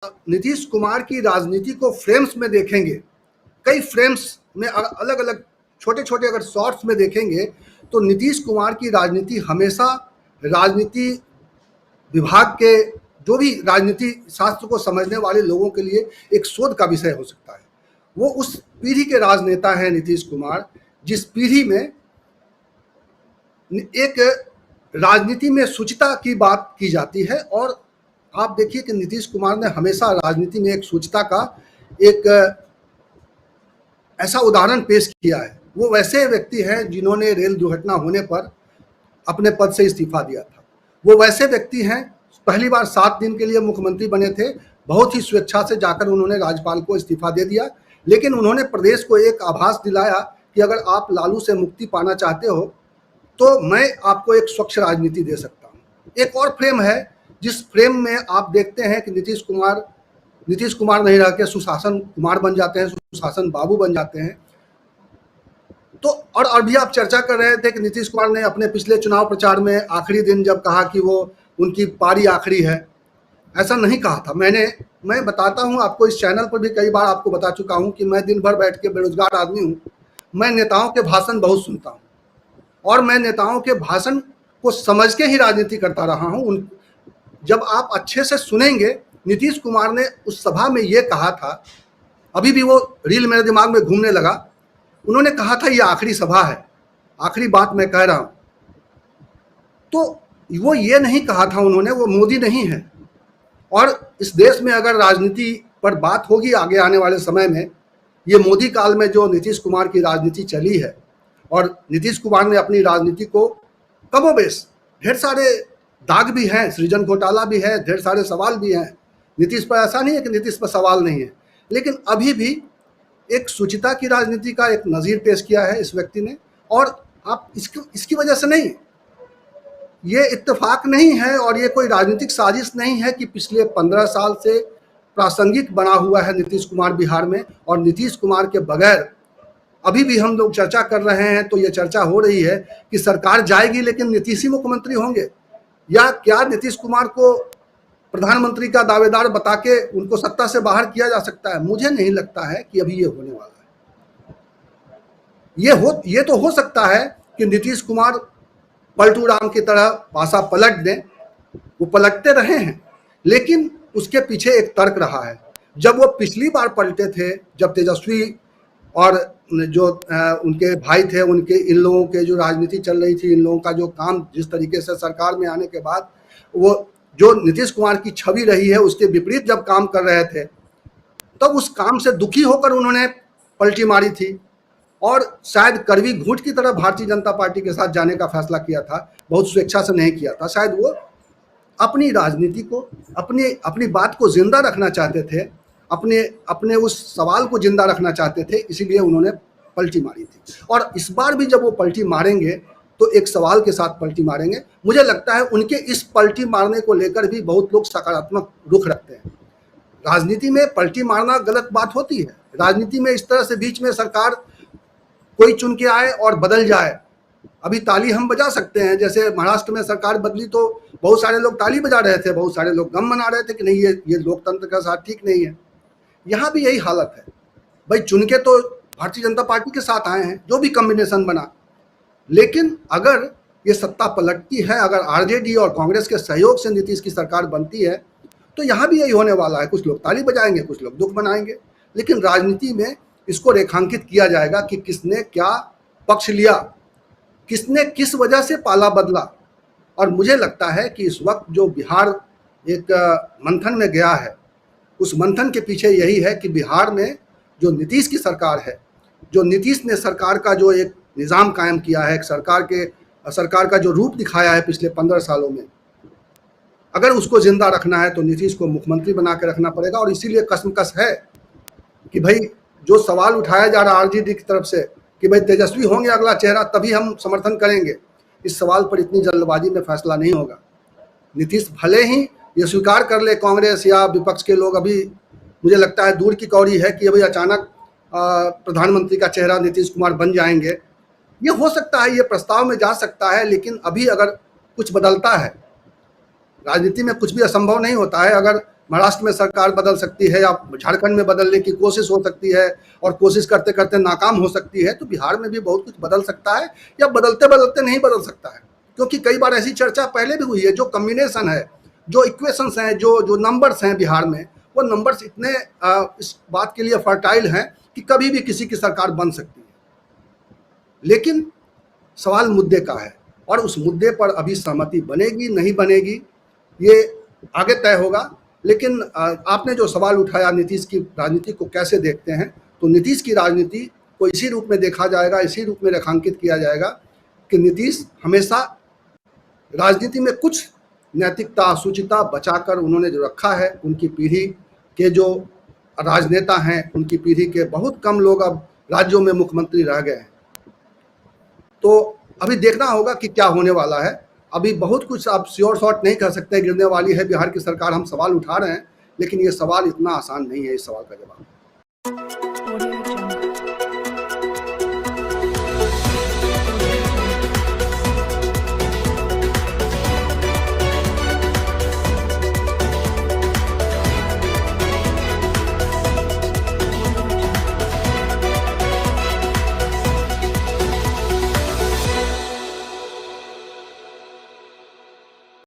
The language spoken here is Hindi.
नीतीश कुमार की राजनीति को फ्रेम्स में देखेंगे, कई फ्रेम्स में अलग अलग छोटे छोटे अगर शॉर्ट्स में देखेंगे तो नीतीश कुमार की राजनीति हमेशा राजनीति विभाग के जो भी राजनीति शास्त्र को समझने वाले लोगों के लिए एक शोध का विषय हो सकता है। वो उस पीढ़ी के राजनेता हैं नीतीश कुमार, जिस पीढ़ी में एक राजनीति में शुचिता की बात की जाती है। और आप देखिए कि नीतीश कुमार ने हमेशा राजनीति में एक शुचिता का एक ऐसा उदाहरण पेश किया है। वो वैसे व्यक्ति हैं जिन्होंने रेल दुर्घटना होने पर अपने पद से इस्तीफा दिया था। वो वैसे व्यक्ति हैं, पहली बार 7 दिन के लिए मुख्यमंत्री बने थे, बहुत ही स्वेच्छा से जाकर उन्होंने राज्यपाल को इस्तीफा दे दिया, लेकिन उन्होंने प्रदेश को एक आभास दिलाया कि अगर आप लालू से मुक्ति पाना चाहते हो तो मैं आपको एक स्वच्छ राजनीति दे सकता हूँ। एक और फ्रेम है जिस फ्रेम में आप देखते हैं कि नीतीश कुमार नहीं रह के सुशासन कुमार बन जाते हैं, सुशासन बाबू बन जाते हैं। तो और अभी आप चर्चा कर रहे थे कि नीतीश कुमार ने अपने पिछले चुनाव प्रचार में आखिरी दिन जब कहा कि वो उनकी पारी आखिरी है, ऐसा नहीं कहा था। मैं बताता हूं आपको, इस चैनल पर भी कई बार आपको बता चुका हूं कि मैं दिन भर बैठ के बेरोजगार आदमी हूं। मैं नेताओं के भाषण बहुत सुनता हूं और मैं नेताओं के भाषण को समझ के ही राजनीति करता रहा हूं। जब आप अच्छे से सुनेंगे, नीतीश कुमार ने उस सभा में ये कहा था, अभी भी वो रील मेरे दिमाग में घूमने लगा। उन्होंने कहा था ये आखिरी सभा है, आखिरी बात मैं कह रहा हूं। तो वो ये नहीं कहा था उन्होंने, वो मोदी नहीं है। और इस देश में अगर राजनीति पर बात होगी आगे आने वाले समय में, ये मोदी काल में जो नीतीश कुमार की राजनीति चली है, और नीतीश कुमार ने अपनी राजनीति को कमोबेश, ढेर सारे दाग भी हैं, सृजन घोटाला भी है, ढेर सारे सवाल भी हैं। नीतीश पर ऐसा नहीं है कि नीतीश पर सवाल नहीं है, लेकिन अभी भी एक शुचिता की राजनीति का एक नज़ीर पेश किया है इस व्यक्ति ने। और आप इसकी वजह से नहीं, ये इत्तेफाक नहीं है और ये कोई राजनीतिक साजिश नहीं है कि पिछले 15 साल से प्रासंगिक बना हुआ है नीतीश कुमार बिहार में। और नीतीश कुमार के बगैर अभी भी हम लोग चर्चा कर रहे हैं तो ये चर्चा हो रही है कि सरकार जाएगी लेकिन नीतीश ही मुख्यमंत्री होंगे, या क्या नीतीश कुमार को प्रधानमंत्री का दावेदार बता के उनको सत्ता से बाहर किया जा सकता है। मुझे नहीं लगता है कि अभी ये होने वाला है। ये तो हो सकता है कि नीतीश कुमार पलटू राम की तरह पासा पलट दें, वो पलटते रहे हैं, लेकिन उसके पीछे एक तर्क रहा है। जब वो पिछली बार पलटे थे, जब तेजस्वी और जो उनके भाई थे, उनके इन लोगों के जो राजनीति चल रही थी, इन लोगों का जो काम जिस तरीके से सरकार में आने के बाद वो जो नीतीश कुमार की छवि रही है उसके विपरीत जब काम कर रहे थे, तब उस काम से दुखी होकर उन्होंने पलटी मारी थी और शायद कड़वी घूंट की तरह भारतीय जनता पार्टी के साथ जाने का फैसला किया था। बहुत स्वेच्छा से नहीं किया था, शायद वो अपनी राजनीति को, अपनी बात को जिंदा रखना चाहते थे, अपने उस सवाल को जिंदा रखना चाहते थे, इसीलिए उन्होंने पलटी मारी थी। और इस बार भी जब वो पलटी मारेंगे तो एक सवाल के साथ पलटी मारेंगे। मुझे लगता है उनके इस पलटी मारने को लेकर भी बहुत लोग सकारात्मक रुख रखते हैं। राजनीति में पलटी मारना गलत बात होती है। राजनीति में इस तरह से बीच में सरकार कोई चुन के आए और बदल जाए, अभी ताली हम बजा सकते हैं। जैसे महाराष्ट्र में सरकार बदली तो बहुत सारे लोग ताली बजा रहे थे, बहुत सारे लोग गम मना रहे थे कि नहीं ये लोकतंत्र का साथ ठीक नहीं है। यहाँ भी यही हालत है। भाई चुन के तो भारतीय जनता पार्टी के साथ आए हैं, जो भी कॉम्बिनेशन बना, लेकिन अगर ये सत्ता पलटती है, अगर आरजेडी और कांग्रेस के सहयोग से नीतीश की सरकार बनती है, तो यहाँ भी यही होने वाला है। कुछ लोग ताली बजाएंगे, कुछ लोग दुख मनाएंगे, लेकिन राजनीति में इसको रेखांकित किया जाएगा कि किसने क्या पक्ष लिया, किसने किस वजह से पाला बदला। और मुझे लगता है कि इस वक्त जो बिहार एक मंथन में गया है, उस मंथन के पीछे यही है कि बिहार में जो नीतीश की सरकार है, जो नीतीश ने सरकार का जो एक निज़ाम कायम किया है, सरकार का जो रूप दिखाया है पिछले 15 सालों में, अगर उसको जिंदा रखना है तो नीतीश को मुख्यमंत्री बना के रखना पड़ेगा। और इसीलिए कसमकस है कि भाई जो सवाल उठाया जा रहा है आरजेडी की तरफ से कि भाई तेजस्वी होंगे अगला चेहरा तभी हम समर्थन करेंगे, इस सवाल पर इतनी जल्दबाजी में फैसला नहीं होगा। नीतीश भले ही ये स्वीकार कर ले, कांग्रेस या विपक्ष के लोग, अभी मुझे लगता है दूर की कौड़ी है कि अभी अचानक प्रधानमंत्री का चेहरा नीतीश कुमार बन जाएंगे। ये हो सकता है, ये प्रस्ताव में जा सकता है, लेकिन अभी अगर कुछ बदलता है, राजनीति में कुछ भी असंभव नहीं होता है। अगर महाराष्ट्र में सरकार बदल सकती है या झारखंड में बदलने की कोशिश हो सकती है और कोशिश करते करते नाकाम हो सकती है, तो बिहार में भी बहुत कुछ बदल सकता है या बदलते बदलते नहीं बदल सकता है। क्योंकि कई बार ऐसी चर्चा पहले भी हुई है, जो कम्बिनेशन है, जो इक्वेशंस हैं, जो नंबर्स हैं बिहार में, वो नंबर्स इतने इस बात के लिए फर्टाइल हैं कि कभी भी किसी की सरकार बन सकती है। लेकिन सवाल मुद्दे का है, और उस मुद्दे पर अभी सहमति बनेगी नहीं बनेगी ये आगे तय होगा। लेकिन आपने जो सवाल उठाया नीतीश की राजनीति को कैसे देखते हैं, तो नीतीश की राजनीति को इसी रूप में देखा जाएगा, इसी रूप में रेखांकित किया जाएगा कि नीतीश हमेशा राजनीति में कुछ नैतिकता, शुचिता बचाकर उन्होंने जो रखा है। उनकी पीढ़ी के जो राजनेता हैं, उनकी पीढ़ी के बहुत कम लोग अब राज्यों में मुख्यमंत्री रह गए हैं। तो अभी देखना होगा कि क्या होने वाला है। अभी बहुत कुछ आप श्योर शॉट नहीं कर सकते, गिरने वाली है बिहार की सरकार, हम सवाल उठा रहे हैं, लेकिन ये सवाल इतना आसान नहीं है इस सवाल का जवाब।